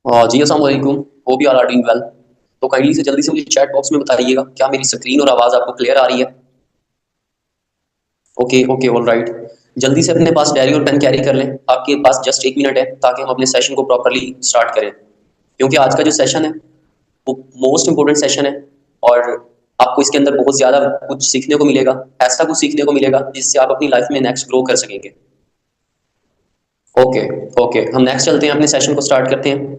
जी अस्सलाम वालेकुम। Hope you are doing well. तो काइंडली से जल्दी से मुझे चैट बॉक्स में बताइएगा, क्या मेरी स्क्रीन और आवाज़ आपको क्लियर आ रही है? Okay okay, all right. जल्दी से अपने पास डायरी और पेन कैरी कर लें। आपके पास जस्ट 1 मिनट है ताकि हम अपने सेशन को प्रॉपरली स्टार्ट करें, क्योंकि आज का जो सेशन है वो मोस्ट इंपॉर्टेंट सेशन है। और आपको इसके अंदर बहुत ज़्यादा कुछ सीखने को मिलेगा, ऐसा कुछ सीखने को मिलेगा जिससे आप अपनी लाइफ में नेक्स्ट ग्रो कर सकेंगे। ओके ओके, हम नेक्स्ट चलते हैं, अपने सेशन को स्टार्ट करते हैं।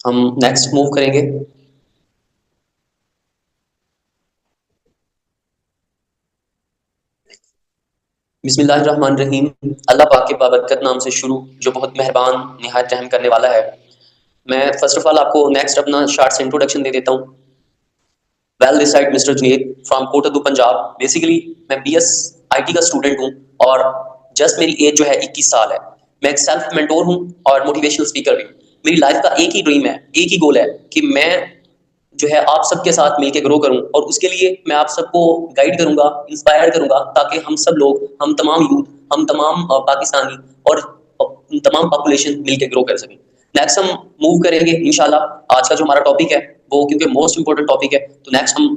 हम नेक्स्ट मूव करेंगे। बिस्मिल्लाहिर्रहमानिर्रहीम। अल्लाह पाक के बाबरकत नाम से शुरू, जो बहुत मेहरबान निहायत रहम करने वाला है। मैं फर्स्ट ऑफ ऑल आपको नेक्स्ट अपना शार्ट से इंट्रोडक्शन दे देता हूँ। Well this side mister Juned from Kotaddu Punjab. Basically मैं बीएस आईटी का स्टूडेंट हूँ और जस्ट मेरी एज जो है 21 साल है। मैं एक सेल्फ मेंटोर हूँ और मोटिवेशनल स्पीकर भी हूँ। मेरी लाइफ का एक ही ड्रीम है, एक ही गोल है कि मैं जो है आप सबके साथ मिलकर ग्रो करूं, और उसके लिए मैं आप सबको गाइड करूंगा, इंस्पायर करूंगा, ताकि हम सब लोग, हम तमाम यूथ, हम तमाम पाकिस्तानी और तमाम पॉपुलेशन मिलकर ग्रो कर सकें। नेक्स्ट हम मूव करेंगे इंशाल्लाह। आज का जो हमारा टॉपिक है वो क्योंकि मोस्ट इंपॉर्टेंट टॉपिक है, तो नेक्स्ट हम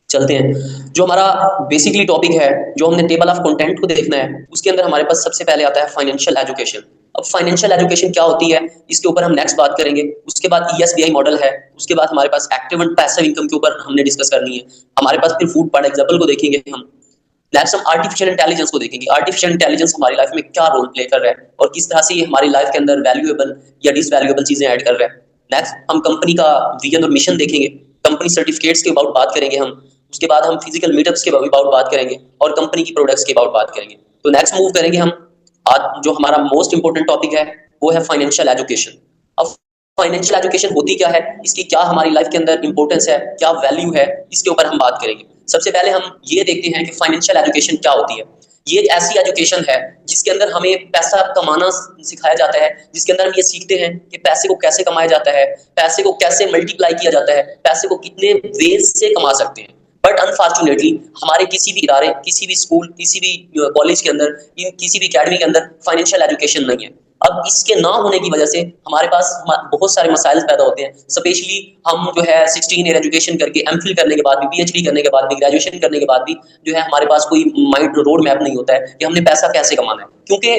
चलते हैं। जो हमारा बेसिकली टॉपिक है, जो हमने टेबल ऑफ कंटेंट को देखना है, उसके अंदर हमारे पास सबसे पहले आता है फाइनेंशियल एजुकेशन। अब फाइनेंशियल एजुकेशन क्या होती है, इसके ऊपर हम नेक्स्ट बात करेंगे। उसके बाद ईएसबीआई मॉडल है। उसके बाद हमारे पास एक्टिव एंड पैसिव इनकम के ऊपर हमने डिस्कस करनी है। हमारे पास फिर फूड पार्ट एग्जाम्पल को देखेंगे हम। नेक्स्ट हम आर्टिफिशियल इंटेलिजेंस को देखेंगे। आर्टिफिशियल इंटेलिजेंस हमारी लाइफ में क्या रोल प्ले कर रहा है और किस तरह से ये हमारी लाइफ के अंदर वैल्यूएबल या डिसवैल्यूएबल चीजें ऐड कर रहा है। नेक्स्ट हम कंपनी का विजन और मिशन देखेंगे। कंपनी सर्टिफिकेट्स के अबाउट बात करेंगे हम। उसके बाद हम फिजिकल मीटअप्स के अबाउट बात करेंगे और कंपनी की प्रोडक्ट्स के अबाउट बात करेंगे। तो नेक्स्ट मूव करेंगे हम। आज जो हमारा मोस्ट इंपॉर्टेंट टॉपिक है वो है फाइनेंशियल एजुकेशन। अब फाइनेंशियल एजुकेशन होती क्या है, इसकी क्या हमारी लाइफ के अंदर इंपॉर्टेंस है, क्या वैल्यू है, इसके ऊपर हम बात करेंगे। सबसे पहले हम ये देखते हैं कि फाइनेंशियल एजुकेशन क्या होती है। ये एक ऐसी एजुकेशन है जिसके अंदर हमें पैसा कमाना सिखाया जाता है, जिसके अंदर हम ये सीखते हैं कि पैसे को कैसे कमाया जाता है, पैसे को कैसे मल्टीप्लाई किया जाता है, पैसे को कितने वेज से कमा सकते हैं। बट अनफॉर्चुनेटली हमारे किसी भी इदारे, किसी भी स्कूल, किसी भी कॉलेज के अंदर, किसी भी अकेडमी के अंदर फाइनेंशियल एजुकेशन नहीं है। अब इसके ना होने की वजह से हमारे पास बहुत सारे मसाइल पैदा होते हैं। स्पेशली हम जो है 16 ईयर एजुकेशन करके एमफिल करने के बाद भी, पीएचडी करने के बाद भी, ग्रेजुएशन करने के बाद भी जो है हमारे पास कोई माइंड रोड मैप नहीं होता है कि हमने पैसा कैसे कमाना है। क्योंकि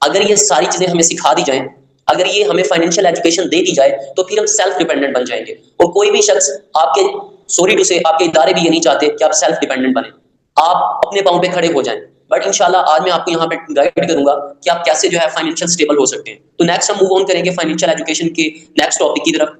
अगर ये सारी चीजें हमें सिखा दी जाएं, अगर ये हमें फाइनेंशियल एजुकेशन दे दी जाए, तो फिर हम सेल्फ डिपेंडेंट बन जाएंगे। और कोई भी शख्स आपके, सॉरी टू से, आपके इदारे भी ये नहीं चाहते कि आप सेल्फ डिपेंडेंट बने, आप अपने पांव पे खड़े हो जाएं। बट इंशाल्लाह आज मैं आपको यहाँ पे गाइड करूंगा कि आप कैसे जो है फाइनेंशियल स्टेबल हो सकते हैं। तो नेक्स्ट हम मूव ऑन करेंगे फाइनेंशियल एजुकेशन के नेक्स्ट टॉपिक की तरफ।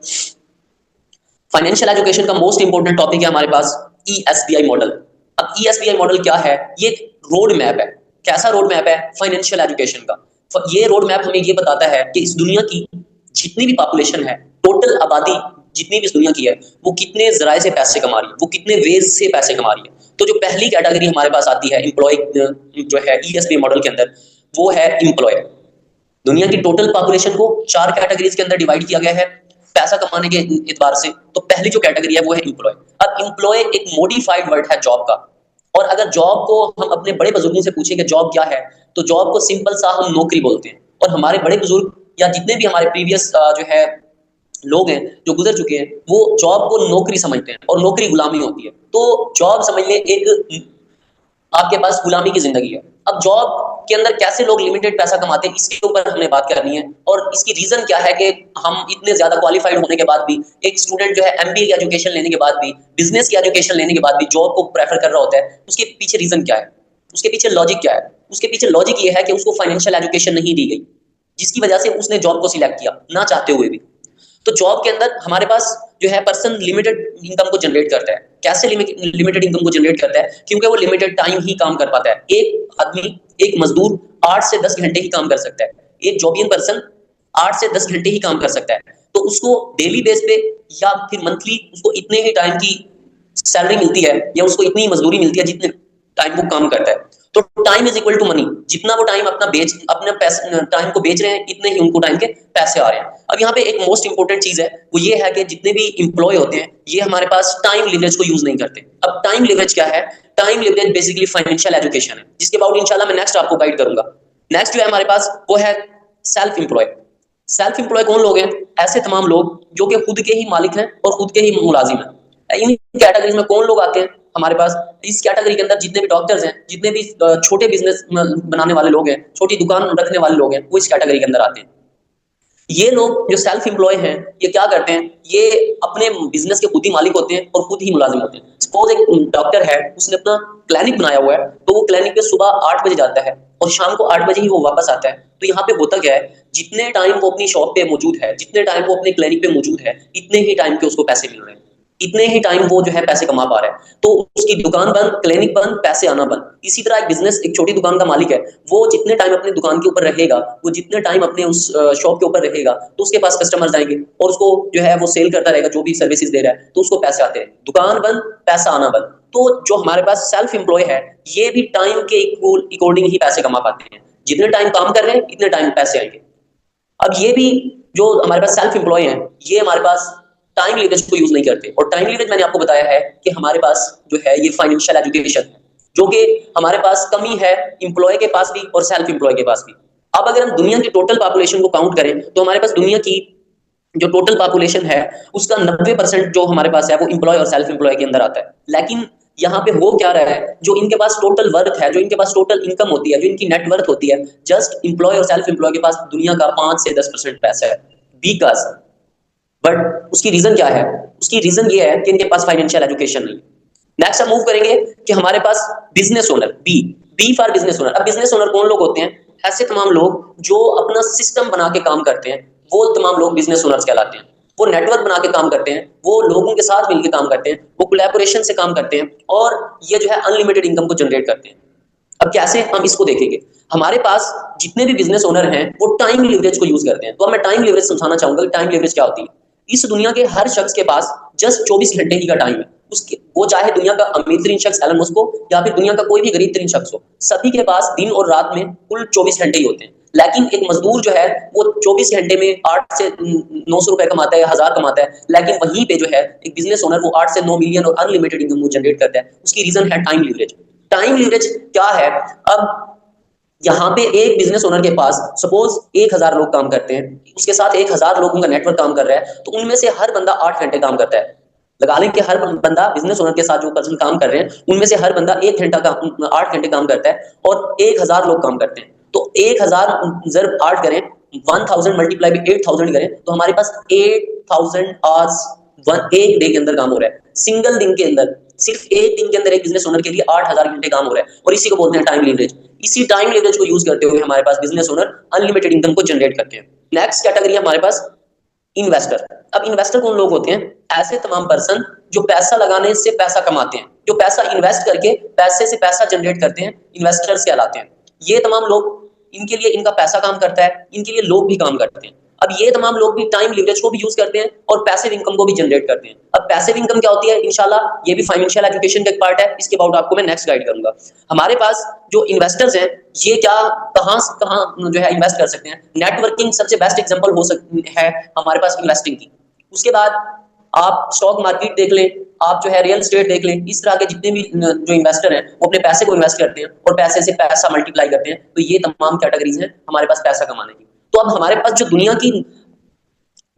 फाइनेंशियल एजुकेशन का मोस्ट इंपॉर्टेंट टॉपिक है हमारे पास ईएसबीआई मॉडल। अब ईएसबीआई मॉडल क्या है? ये रोड मैप है। कैसा रोड मैप है? फाइनेंशियल एजुकेशन का। ये रोड मैप हमें ये बताता है कि इस दुनिया की जितनी भी पॉपुलेशन है, टोटल आबादी जितनी भी इस दुनिया की है, वो कितने जराए से पैसे कमा रही है, वो कितने वेज से पैसे कमा रही है। तो जो पहली कैटेगरी हमारे पास आती है एम्प्लॉय, जो है ईएसबीआई मॉडल के अंदर, वो है एम्प्लॉय। दुनिया की टोटल पॉपुलेशन को 4 कैटेगरीज के अंदर डिवाइड किया गया है पैसा कमाने के एतबार से। तो पहली जो कैटेगरी है वो है एम्प्लॉय। अब एम्प्लॉय एक मॉडिफाइड वर्ड है जॉब का। और अगर जॉब को हम अपने बड़े बुजुर्गों से पूछें कि जॉब क्या है, तो जॉब को सिंपल सा हम नौकरी बोलते हैं। और हमारे बड़े बुजुर्ग या जितने भी हमारे प्रीवियस जो है लोग हैं जो गुजर चुके हैं, वो जॉब को नौकरी समझते हैं और नौकरी गुलामी होती है। तो जॉब समझ लें एक आपके पास गुलामी की जिंदगी है। अब जॉब के अंदर कैसे लोग लिमिटेड पैसा कमाते हैं, इसके ऊपर हमने बात करनी है। और इसकी रीजन क्या है कि हम इतने ज्यादा क्वालिफाइड होने के बाद भी, एक स्टूडेंट जो है एमबीए की एजुकेशन लेने के बाद भी, बिजनेस की एजुकेशन लेने के बाद भी जॉब को प्रेफर कर रहा होता है। उसके पीछे रीजन क्या है, उसके पीछे लॉजिक क्या है? उसके पीछे लॉजिक ये है कि उसको फाइनेंशियल एजुकेशन नहीं दी गई, जिसकी वजह से उसने जॉब को सिलेक्ट किया ना चाहते हुए भी। तो जॉब के अंदर हमारे पास जो है पर्सन लिमिटेड इनकम को जनरेट करता है। कैसे लिमिटेड इनकम को जनरेट करता है? क्योंकि वो लिमिटेड टाइम ही काम कर पाता है। एक आदमी, एक मजदूर 8 से 10 घंटे ही काम कर सकता है। एक जॉबियन पर्सन 8 से 10 घंटे ही काम कर सकता है। तो उसको डेली बेस पे या फिर मंथली उसको इतने ही टाइम की सैलरी मिलती है, या उसको इतनी मजदूरी मिलती है जितने टाइम वो काम करता है। तो time is equal to money. जितना वो टाइम अपने पैसे टाइम को बेच रहे हैं, इतने ही उनको टाइम के पैसे आ रहे हैं। अब यहाँ पे एक मोस्ट इंपोर्टेंट चीज है, वो ये है कि जितने भी इंप्लॉय होते हैं, ये हमारे पास टाइम लिवरेज को यूज नहीं करते। अब टाइम लिवरेज क्या है? Time leverage basically financial education है, जिसके अबाउट इंशाल्लाह मैं नेक्स्ट आपको गाइड करूंगा। नेक्स्ट जो है हमारे पास वो है सेल्फ एम्प्लॉय। सेल्फ एम्प्लॉय कौन लोग हैं? ऐसे तमाम लोग जो कि खुद के ही मालिक हैं और खुद के ही मुलाजिम हैं। इन कैटेगरीज में कौन लोग आते हैं हमारे पास? इस कैटेगरी के अंदर जितने भी डॉक्टर्स हैं, जितने भी छोटे बिजनेस बनाने वाले लोग हैं, छोटी दुकान रखने वाले लोग हैं, वो इस कैटेगरी के अंदर आते हैं। ये लोग जो सेल्फ एम्प्लॉय हैं, ये क्या करते हैं? ये अपने बिजनेस के खुद ही मालिक होते हैं और खुद ही मुलाजिम होते हैं। सपोज एक डॉक्टर है, उसने अपना क्लिनिक बनाया हुआ है, तो वो क्लिनिक पे सुबह 8 बजे जाता है और शाम को 8 बजे ही वो वापस आता है। तो यहाँ पे होता क्या है, जितने टाइम वो अपनी शॉप पे मौजूद है, जितने टाइम वो अपने क्लिनिक पे मौजूद है, इतने ही टाइम के उसको पैसे मिल रहे हैं, इतने ही टाइम वो जो है पैसे कमा पा रहा है। तो उसकी दुकान बंद, क्लिनिक बंद, पैसे आना बंद। इसी तरह एक बिजनेस, एक छोटी दुकान का मालिक है, वो जितने टाइम अपनी दुकान के ऊपर रहेगा, वो जितने टाइम अपने उस शॉप के ऊपर रहेगा, तो उसके पास कस्टमर्स आएंगे और उसको जो है वो सेल करता रहेगा, जो भी सर्विसेज दे रहा है, तो उसको पैसे आते हैं। दुकान बंद, पैसा आना बंद। तो जो हमारे पास सेल्फ एम्प्लॉय है, ये भी टाइम के अकॉर्डिंग ही पैसे कमा पाते हैं। जितने टाइम काम कर रहे हैं, इतने टाइम पैसे आएंगे। अब ये भी जो हमारे पास सेल्फ एम्प्लॉय है, ये हमारे पास टाइम लीवरेज को यूज नहीं करते। और टाइम लीवरेज मैंने आपको बताया है कि हमारे पास जो है ये फाइनेंशियल एजुकेशन है, जो कि हमारे पास कमी है एम्प्लॉय के पास भी और सेल्फ एम्प्लॉय के पास भी। अब अगर हम दुनिया की टोटल पॉपुलेशन को काउंट करें, तो हमारे पास दुनिया की जो टोटल पॉपुलेशन है, उसका 90% जो हमारे पास है वो एम्प्लॉय और सेल्फ एम्प्लॉय के अंदर आता है। लेकिन यहाँ पे हो क्या रहा है, जो इनके पास टोटल वर्थ है, जो इनके पास टोटल इनकम होती है, जो इनकी नेट वर्थ होती है, जस्ट एम्प्लॉय और सेल्फ एम्प्लॉय के पास दुनिया का 5 से 10% पैसा है। बिकॉज बट उसकी रीजन क्या है? उसकी रीजन ये है कि इनके पास फाइनेंशियल एजुकेशन नहीं। नेक्स्ट हम मूव करेंगे कि हमारे पास business owner, B for business owner. अब बिजनेस ओनर कौन लोग होते हैं? ऐसे तमाम लोग जो अपना सिस्टम बना के काम करते हैं, वो तमाम लोग बिजनेस ओनर्स कहलाते हैं। वो नेटवर्क बना के काम करते हैं, वो लोगों के साथ मिलकर काम करते हैं, वो कोलैबोरेशन से काम करते हैं और ये जो है अनलिमिटेड इनकम को जनरेट करते हैं। अब कैसे, हम इसको देखेंगे। हमारे पास जितने भी बिजनेस ओनर हैं, वो टाइम लिवरेज को यूज करते हैं। तो अब मैं टाइम लिवरेज समझाना चाहूंगा कि टाइम लिवरेज क्या होती है। इस दुनिया के हर शख्स के पास जस्ट 24 घंटे ही का टाइम है। उसके वो चाहे दुनिया का अमीर तरीन शख्स एलन मस्क हो या फिर दुनिया का कोई भी गरीब तरीन शख्स हो, सभी के पास दिन और रात में कुल 24 घंटे ही होते हैं। लेकिन एक मजदूर जो है वो 24 घंटे में 8 से 900 रुपए कमाता है, 1000 कमाता है। लेकिन वहीं पे जो है एक बिजनेस ओनर वो 8 से 9 मिलियन और अनलिमिटेड इनकम जनरेट करता है। उसकी रीजन है टाइम लीवरेज। टाइम लीवरेज क्या है? अब यहाँ पे एक बिजनेस ओनर के पास सपोज 1000 लोग काम करते हैं, उसके साथ 1000 लोगों का नेटवर्क काम कर रहा है, तो उनमें से हर बंदा 8 घंटे काम करता है। लगा लें कि हर बंदा बिजनेस ओनर के साथ जो पर्सन काम कर रहे हैं, उनमें से हर बंदा 1 घंटा का 8 घंटे काम करता है और 1000 लोग काम करते हैं। तो 1000 ज़रब 8 करें, 1000 मल्टीप्लाई बाय 8000 करें, तो हमारे पास 8000 आवर्स एक डे के अंदर काम हो रहा है। सिंगल दिन के अंदर, सिर्फ एक दिन के अंदर एक बिजनेस ओनर के लिए 8000 घंटे काम हो रहा है। और इसी को बोलते हैं टाइम लीवरेज। इसी टाइम लीवरेज को यूज करते हुए हमारे पास बिजनेस ओनर अनलिमिटेड इनकम को जनरेट करते हैं। नेक्स्ट कैटेगरी है हमारे पास इन्वेस्टर। अब इन्वेस्टर कौन लोग होते हैं? ऐसे तमाम पर्सन जो पैसा लगाने से पैसा कमाते हैं, जो पैसा इन्वेस्ट करके पैसे से पैसा जनरेट करते हैं, इन्वेस्टर्स कहलाते हैं। ये तमाम लोग, इनके लिए इनका पैसा काम करता है, इनके लिए लोग भी काम करते हैं। अब ये तमाम लोग भी टाइम लीवरेज को भी यूज करते हैं और पैसिव इनकम को भी जनरेट करते हैं। अब पैसिव इनकम क्या होती है? इंशाल्लाह ये भी फाइनेंशियल एजुकेशन का एक पार्ट है, इसके अबाउट आपको मैं नेक्स्ट गाइड करूंगा। हमारे पास जो इन्वेस्टर्स हैं, ये क्या कहां जो है इन्वेस्ट कर सकते हैं? नेटवर्किंग सबसे बेस्ट एग्जांपल हो सकती है हमारे पास इन्वेस्टिंग की। उसके बाद आप स्टॉक मार्केट देख लें, आप जो है रियल एस्टेट देख लें। इस तरह के जितने भी जो इन्वेस्टर हैं, वो अपने पैसे को इन्वेस्ट करते हैं और पैसे से पैसा मल्टीप्लाई करते हैं। तो ये तमाम कैटेगरीज हैं हमारे पास पैसा कमाने की। तो अब हमारे पास जो दुनिया की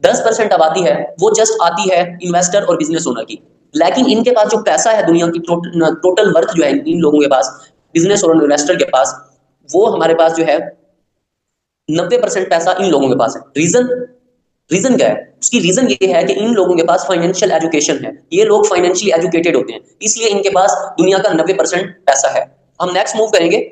10% आबादी है, वो जस्ट आती है इन्वेस्टर और बिजनेस ओनर की। लेकिन इनके पास जो पैसा है, दुनिया की टोटल वर्थ जो है इन लोगों के पास, बिजनेस और इन्वेस्टर के पास, वो हमारे पास जो है 90% पैसा इन लोगों के पास है। रीजन क्या है? उसकी रीजन ये है कि इन लोगों के पास फाइनेंशियल एजुकेशन है। ये लोग फाइनेंशियली एजुकेटेड होते हैं, इसलिए इनके पास दुनिया का 90% पैसा है। हम नेक्स्ट मूव करेंगे।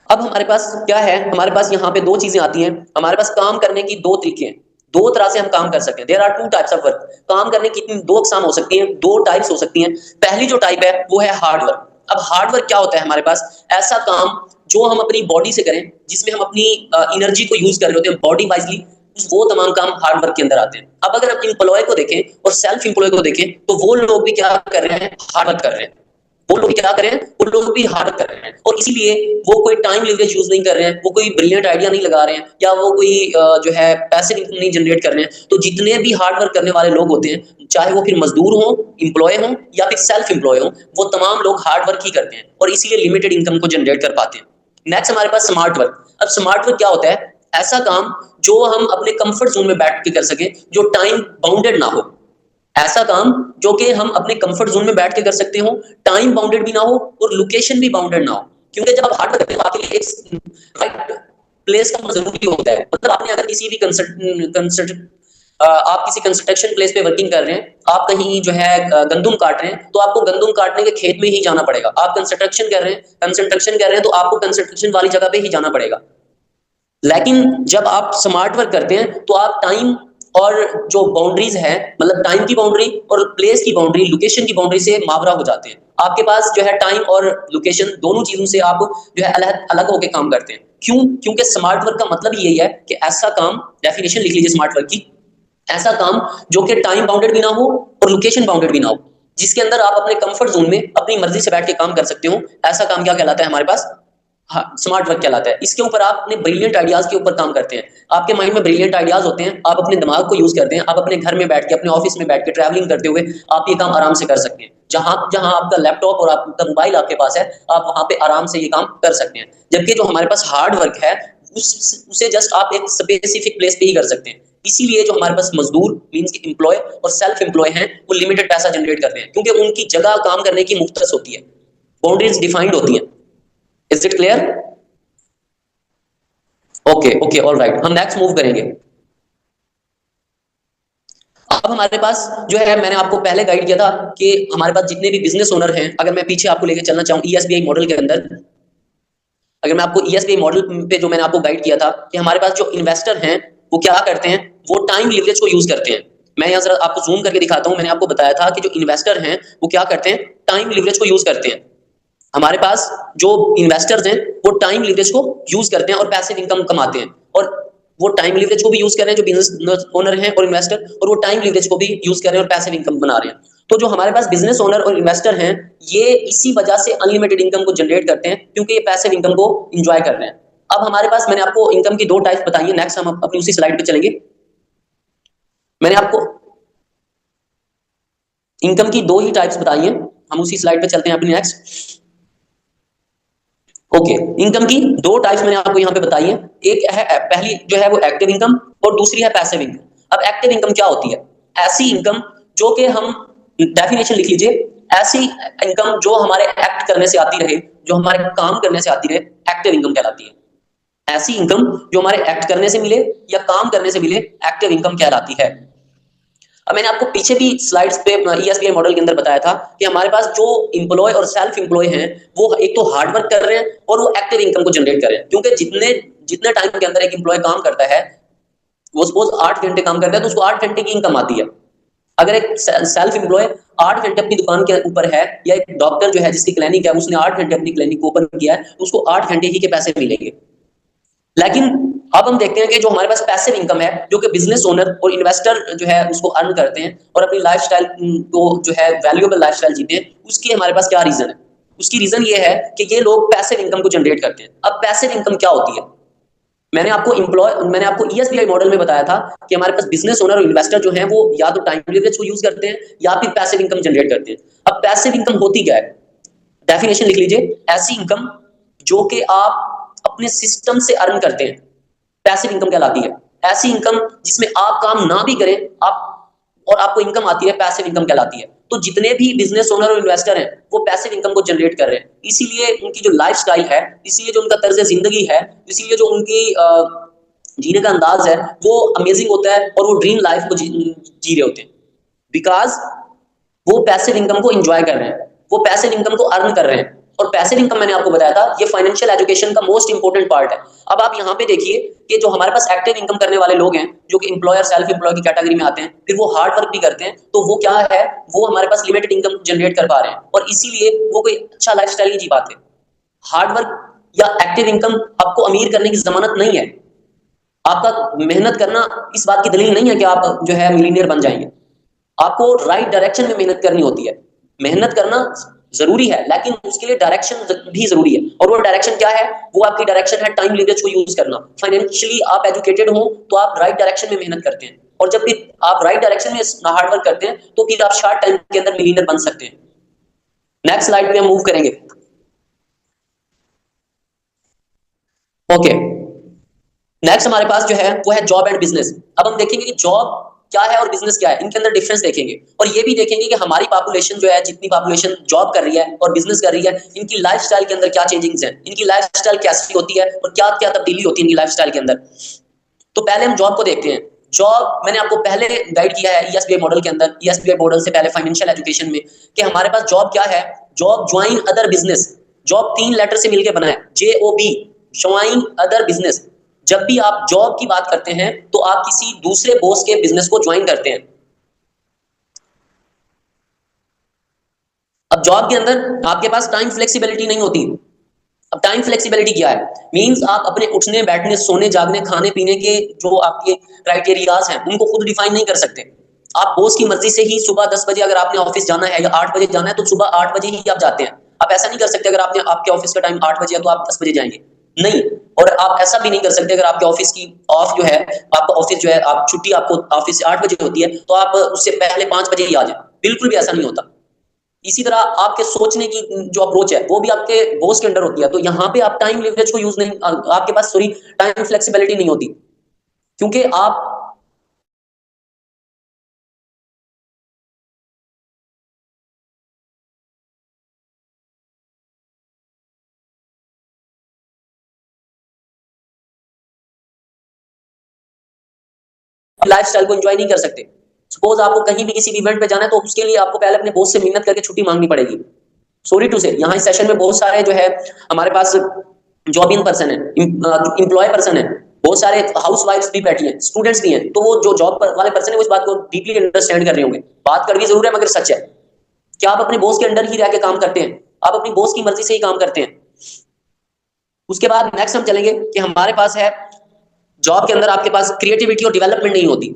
अब हमारे पास क्या है? हमारे पास यहाँ पे दो चीजें आती हैं। हमारे पास काम करने की दो तरीके हैं, दो तरह से हम काम कर सकते हैं। There are 2 types of work. काम करने की दो अकसाम हो सकती हैं, दो टाइप्स हो सकती हैं। पहली जो टाइप है वो है हार्ड वर्क। अब हार्ड वर्क क्या होता है? हमारे पास ऐसा काम जो हम अपनी बॉडी से करें, जिसमें हम अपनी एनर्जी को यूज कर रहे होते हैं बॉडी वाइजली, वो तमाम काम हार्ड वर्क के अंदर आते हैं। अब अगर आप एम्प्लॉय को देखें और सेल्फ एम्प्लॉय को देखें, तो वो लोग भी क्या कर रहे हैं? हार्ड वर्क कर रहे हैं। वो लोग क्या करें? वो लोग भी हार्ड कर रहे हैं और इसीलिए वो कोई टाइम लिवरेज यूज नहीं कर रहे हैं, वो कोई ब्रिलियंट आइडिया नहीं लगा रहे हैं, या वो कोई जो है पैसे नहीं जनरेट कर रहे हैं। तो जितने भी हार्ड वर्क करने वाले लोग होते हैं, चाहे वो फिर मजदूर हो, एम्प्लॉय हो या फिर सेल्फ एम्प्लॉय हो, वो तमाम लोग हार्ड वर्क ही करते हैं और इसीलिए लिमिटेड इनकम को जनरेट कर पाते हैं। नेक्स्ट हमारे पास स्मार्ट वर्क। अब स्मार्ट वर्क क्या होता है? ऐसा काम जो हम अपने कंफर्ट जोन में बैठ के कर सके, जो टाइम बाउंडेड ना हो। ऐसा काम जो कि हम अपने कंफर्ट जोन में बैठ के कर सकते हो, टाइम बाउंडेड भी ना हो और लोकेशन भी बाउंडेड ना हो। क्योंकि जब आप हार्ड वर्क करते हो आपके लिए एक राइट प्लेस का जरूरी होता है। मतलब आपने अगर किसी भी आप किसी कंस्ट्रक्शन प्लेस पे वर्किंग कर रहे हैं, आप कहीं जो है गंदुम काट रहे हैं, तो आपको गंदुम काटने के खेत में ही जाना पड़ेगा। आप कंस्ट्रक्शन कर रहे हैं तो आपको कंस्ट्रक्शन वाली जगह पे ही जाना पड़ेगा। लेकिन जब आप स्मार्ट वर्क करते हैं तो आप टाइम और जो बाउंड्रीज है, मतलब टाइम की बाउंड्री और प्लेस की बाउंड्री, लोकेशन की बाउंड्री से मावरा हो जाते हैं। आपके पास जो है टाइम और लोकेशन दोनों चीजों से आप जो है अलग अलग होकर काम करते हैं। क्यों? क्योंकि स्मार्ट वर्क का मतलब यही है कि ऐसा काम, डेफिनेशन लिख लीजिए स्मार्ट वर्क की, ऐसा काम जो कि टाइम बाउंडेड भी ना हो और लोकेशन बाउंडेड भी ना हो, जिसके अंदर आप अपने कंफर्ट जोन में अपनी मर्जी से बैठ के काम कर सकते हो। ऐसा काम क्या कहलाता है हमारे पास? हाँ, स्मार्ट वर्क कहलाता है। इसके ऊपर आप अपने ब्रिलियंट आइडियाज के ऊपर काम करते हैं। आपके माइंड में ब्रिलियंट आइडियाज होते हैं, आप अपने दिमाग को यूज करते हैं, आप अपने घर में बैठ के, अपने ऑफिस में बैठ के, ट्रैवलिंग करते हुए आप ये काम आराम से कर सकते हैं। जहां जहां आपका लैपटॉप और आपका मोबाइल आपके पास है, आप वहां पे आराम से ये काम कर सकते हैं। जबकि जो हमारे पास हार्ड वर्क है, उसे जस्ट आप एक स्पेसिफिक प्लेस पे ही कर सकते हैं। इसीलिए जो हमारे पास मजदूर मींस के एम्प्लॉय और सेल्फ एम्प्लॉय हैं, वो लिमिटेड पैसा जनरेट करते हैं, क्योंकि उनकी जगह काम करने की मुख्तस होती है, बाउंड्रीज डिफाइंड होती हैं। Is it clear? Okay okay, all right, हम नेक्स्ट मूव करेंगे। अब हमारे पास जो है, मैंने आपको पहले गाइड किया था कि हमारे पास जितने भी बिजनेस ओनर हैं, अगर मैं पीछे आपको लेके चलना चाहूँ ईएसबीआई मॉडल के अंदर, अगर मैं आपको ईएसबीआई मॉडल पे जो मैंने आपको गाइड किया था कि हमारे पास जो इन्वेस्टर हैं वो क्या करते हैं, वो टाइम लिवरेज को यूज करते हैं। मैं यहाँ जरा आपको जूम करके दिखाता हूँ। मैंने आपको बताया था कि जो इन्वेस्टर हैं वो क्या करते हैं, टाइम लिवरेज को यूज करते हैं। हमारे पास जो इन्वेस्टर्स हैं वो टाइम लिवरेज को यूज करते हैं और पैसिव इनकम कमाते हैं। और वो टाइम लिवरेज को भी यूज कर रहे हैं जो बिजनेस ओनर हैं और इन्वेस्टर, और वो टाइम लिवरेज को भी यूज कर रहे हैं और पैसिव इनकम बना रहे हैं। तो जो हमारे पास बिजनेस ओनर और इन्वेस्टर हैं, ये इसी वजह से अनलिमिटेड इनकम को जनरेट करते हैं, क्योंकि ये पैसिव इनकम को एंजॉय कर रहे हैं। अब हमारे पास, मैंने आपको इनकम की दो टाइप्स बताई है। नेक्स्ट हम अपनी उसी स्लाइड पे चलेंगे। मैंने आपको इनकम की दो ही टाइप्स बताई हैं, हम उसी स्लाइड पे चलते हैं अपनी नेक्स्ट। ओके, इनकम की दो टाइप्स मैंने आपको यहाँ पे बताई है। एक है, पहली जो है वो एक्टिव इनकम और दूसरी है पैसिव इनकम। अब एक्टिव इनकम क्या होती है? ऐसी इनकम जो कि हम, डेफिनेशन लिख लीजिए, ऐसी इनकम जो हमारे एक्ट करने से आती रहे, जो हमारे काम करने से आती रहे, एक्टिव इनकम कहलाती है। ऐसी इनकम जो हमारे एक्ट करने से मिले या काम करने से मिले, एक्टिव इनकम कहलाती है। अब मैंने आपको पीछे भी स्लाइड्स पे ईएसबीआई मॉडल के अंदर बताया था कि हमारे पास जो एम्प्लॉय और सेल्फ एम्प्लॉय हैं, वो एक तो हार्ड वर्क कर रहे हैं और वो एक्टिव इनकम को जनरेट कर रहे हैं। क्योंकि जितने जितने टाइम के अंदर एक एम्प्लॉय काम करता है, वो सपोज 8 घंटे काम करता है, तो उसको 8 घंटे की इनकम आती है। अगर एक सेल्फ एम्प्लॉय 8 घंटे अपनी दुकान के ऊपर है, या एक डॉक्टर जो है जिसकी क्लिनिक है, उसने 8 घंटे अपनी क्लिनिक ओपन किया है, तो उसको 8 घंटे ही के पैसे मिलेंगे। लेकिन अब हम देखते हैं कि जो हमारे पास पैसिव इनकम है, जो कि बिजनेस ओनर और इन्वेस्टर जो है उसको अर्न करते हैं और अपनी लाइफस्टाइल को जो है वैल्यूएबल लाइफस्टाइल जीते हैं, उसकी हमारे पास क्या रीजन है? उसकी रीजन ये है कि ये लोग पैसिव इनकम को जनरेट करते हैं। अब पैसिव इनकम क्या होती है? मैंने आपको ईएसबीआई मॉडल में बताया था कि हमारे पास बिजनेस ओनर और इन्वेस्टर जो हैं वो या तो टाइम लिवरेज को यूज करते हैं या फिर पैसिव इनकम जनरेट करते हैं। अब पैसिव इनकम होती क्या है? डेफिनेशन लिख लीजिए, ऐसी इनकम जो कि आप अपने सिस्टम से अर्न करते हैं, पैसिव इनकम कहलाती है। ऐसी इनकम जिसमें आप काम ना भी करें, आप और आपको इनकम आती है, पैसिव इनकम कहलाती है। तो जितने भी बिजनेस ओनर और इन्वेस्टर हैं, वो पैसिव इनकम को जनरेट कर रहे हैं। इसीलिए उनकी जो लाइफस्टाइल है, इसीलिए जो उनका तर्ज जिंदगी है, इसीलिए जो उनकी जीने का अंदाज है, वो अमेजिंग होता है और वो ड्रीम लाइफ को जी रहे होते हैं, बिकॉज वो पैसिव इनकम को एंजॉय कर रहे हैं, वो पैसिव इनकम को अर्न कर रहे हैं। और पैसिव इनकम मैंने आपको बताया था, ये फाइनेंशियल एजुकेशन का मोस्ट इंपोर्टेंट पार्ट है। अब आप यहाँ पे देखिए कि जो हमारे पास एक्टिव इनकम करने वाले लोग हैं, जो कि एम्प्लॉयर सेल्फ एम्प्लॉय की कैटेगरी में आते हैं, फिर वो हार्ड वर्क भी करते हैं, तो वो क्या है, वो हमारे पास लिमिटेड इनकम जनरेट कर पा रहे हैं और इसीलिए वो कोई अच्छा लाइफस्टाइल नहीं जी पाते। हार्ड वर्क या एक्टिव इनकम आपको अमीर करने की जमानत नहीं है। आपका मेहनत करना इस बात की दलील नहीं है कि आप जो है मिलीनियर बन जाएंगे। आपको राइट डायरेक्शन में मेहनत करनी होती है। मेहनत करना जरूरी है, लेकिन उसके लिए डायरेक्शन भी जरूरी है। और वो डायरेक्शन क्या है? वो आपकी डायरेक्शन है टाइम लिवरेज को यूज करना। फाइनेंशियली आप एजुकेटेड हो तो आप राइट डायरेक्शन में मेहनत करते हैं, और जब भी आप राइट डायरेक्शन में हार्ड वर्क करते हैं तो फिर आप शॉर्ट टाइम के अंदर मिलियनर बन सकते हैं। नेक्स्ट स्लाइड पे हम मूव करेंगे। ओके, नेक्स्ट हमारे पास जो है वो है जॉब एंड बिजनेस। अब हम देखेंगे कि जॉब क्या है और बिजनेस क्या है, इनके अंदर डिफरेंस देखेंगे और ये भी देखेंगे कि हमारी पॉपुलेशन जो है, जितनी पॉपुलेशन जॉब कर रही है और बिजनेस कर रही है, इनकी लाइफस्टाइल के अंदर क्या चेंजिंग्स हैं, इनकी लाइफस्टाइल कैसी होती है और क्या क्या तब्दीली होती है इनकी लाइफस्टाइल के अंदर। तो पहले हम जॉब को देखते हैं। जॉब मैंने आपको पहले गाइड किया है ईएसबीआई मॉडल के अंदर, ईएसबीआई मॉडल से पहले फाइनेंशियल एजुकेशन में, कि हमारे पास जॉब क्या है। Job join other business. Job 3 letter से मिलकर बना है, JOB, ज्वाइन अदर बिजनेस। जब भी आप जॉब की बात करते हैं तो आप किसी दूसरे बॉस के बिजनेस को ज्वाइन करते हैं। अब जॉब के अंदर आपके पास टाइम फ्लेक्सिबिलिटी नहीं होती। अब टाइम फ्लेक्सिबिलिटी क्या है? मींस आप अपने उठने बैठने सोने जागने खाने पीने के जो आपके क्राइटेरियाज हैं उनको खुद डिफाइन नहीं कर सकते। आप बॉस की मर्जी से ही सुबह 10 बजे अगर आपने ऑफिस जाना है या 8 बजे जाना है तो सुबह 8 बजे ही आप जाते हैं। आप ऐसा नहीं कर सकते अगर आपने आपके ऑफिस का टाइम 8 बजे है तो आप 10 बजे जाएंगे, नहीं। और आप ऐसा भी नहीं कर सकते अगर आपके ऑफिस की ऑफ जो है, आपका ऑफिस जो है, आप छुट्टी आपको ऑफिस से 8 बजे होती है तो आप उससे पहले 5 बजे ही आ जाए, बिल्कुल भी ऐसा नहीं होता। इसी तरह आपके सोचने की जो अप्रोच है वो भी आपके बॉस के अंडर होती है। तो यहाँ पे आप टाइम लिवरेज को यूज नहीं, आपके पास सॉरी टाइम फ्लेक्सिबिलिटी नहीं होती, क्योंकि आप लाइफस्टाइल को एंजॉय नहीं कर सकते। सपोज आपको कहीं भी किसी इवेंट पे जाना है तो उसके लिए आपको पहले अपने बॉस से मिन्नत करके छुट्टी मांगनी पड़ेगी। सॉरी टू से यहाँ इस सेशन में बहुत सारे जो है हमारे पास जॉब इन पर्सन है, एम्प्लॉय पर्सन है, बहुत सारे हाउस वाइफ्स भी बैठी हैं, स्टूडेंट्स भी हैं। तो वो जो जॉब वाले पर्सन है वो इस बात को डीपली अंडरस्टैंड कर रहे होंगे। बात कड़वी जरूर है मगर सच है। क्या आप अपने बॉस के अंडर ही रह के काम करते हैं? आप अपनी बॉस की मर्जी से ही काम करते हैं? उसके बाद नेक्स्ट हम चलेंगे कि हमारे पास है जॉब के अंदर आपके पास क्रिएटिविटी और डेवलपमेंट नहीं होती।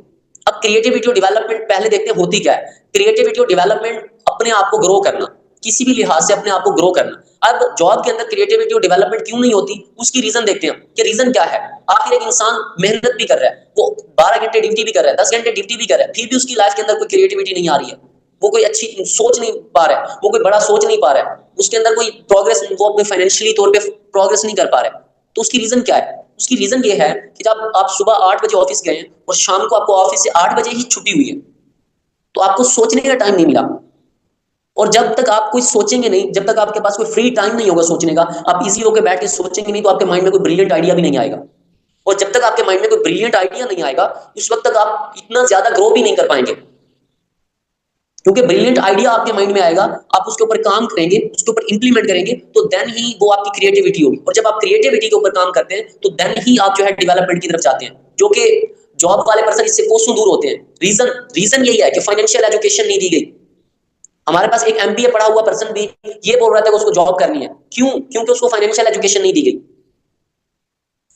अब क्रिएटिविटी और डेवलपमेंट पहले देखते हैं होती क्या है। क्रिएटिविटी और डेवलपमेंट अपने आप को ग्रो करना, किसी भी लिहाज से अपने आप को ग्रो करना। अब जॉब के अंदर क्रिएटिविटी और डेवलपमेंट क्यों नहीं होती, उसकी रीजन देखते हैं कि रीजन क्या है। आखिर एक इंसान मेहनत भी कर रहा है, वो 12 घंटे ड्यूटी भी कर रहा है, 10 घंटे ड्यूटी भी कर रहा है, फिर भी उसकी लाइफ के अंदर कोई क्रिएटिविटी नहीं आ रही है, वो कोई अच्छी सोच नहीं पा रहा है, वो कोई बड़ा सोच नहीं पा रहा है, उसके अंदर कोई प्रोग्रेस, वो अपने फाइनेंशियली तौर पे प्रोग्रेस नहीं कर पा रहा है। तो उसकी रीजन क्या है? उसकी रीजन ये है कि जब आप सुबह 8 बजे ऑफिस गए और शाम को आपको ऑफिस से 8 बजे ही छुट्टी हुई है तो आपको सोचने का टाइम नहीं मिला। और जब तक आप कुछ सोचेंगे नहीं, जब तक आपके पास कोई फ्री टाइम नहीं होगा सोचने का, आप इजी होकर बैठ के सोचेंगे नहीं तो आपके माइंड में कोई ब्रिलियंट आइडिया भी नहीं आएगा। और जब तक आपके माइंड में कोई ब्रिलियंट आइडिया नहीं आएगा उस वक्त तक आप इतना ज्यादा ग्रो भी नहीं कर पाएंगे, क्योंकि ब्रिलियंट आइडिया आपके माइंड में आएगा, आप उसके ऊपर काम करेंगे, उसके ऊपर इंप्लीमेंट करेंगे तो देन ही वो आपकी क्रिएटिविटी होगी। और जब आप क्रिएटिविटी के ऊपर काम करते हैं तो देन ही आप जो है डेवलपमेंट की तरफ जाते हैं, जो कि जॉब वाले पर्सन इससे कोसों दूर होते हैं। रीजन रीजन यही है कि फाइनेंशियल एजुकेशन नहीं दी गई। हमारे पास एक एमबीए पढ़ा हुआ पर्सन भी ये बोल रहा था कि उसको जॉब करनी है, क्यों? क्योंकि उसको फाइनेंशियल एजुकेशन नहीं दी गई।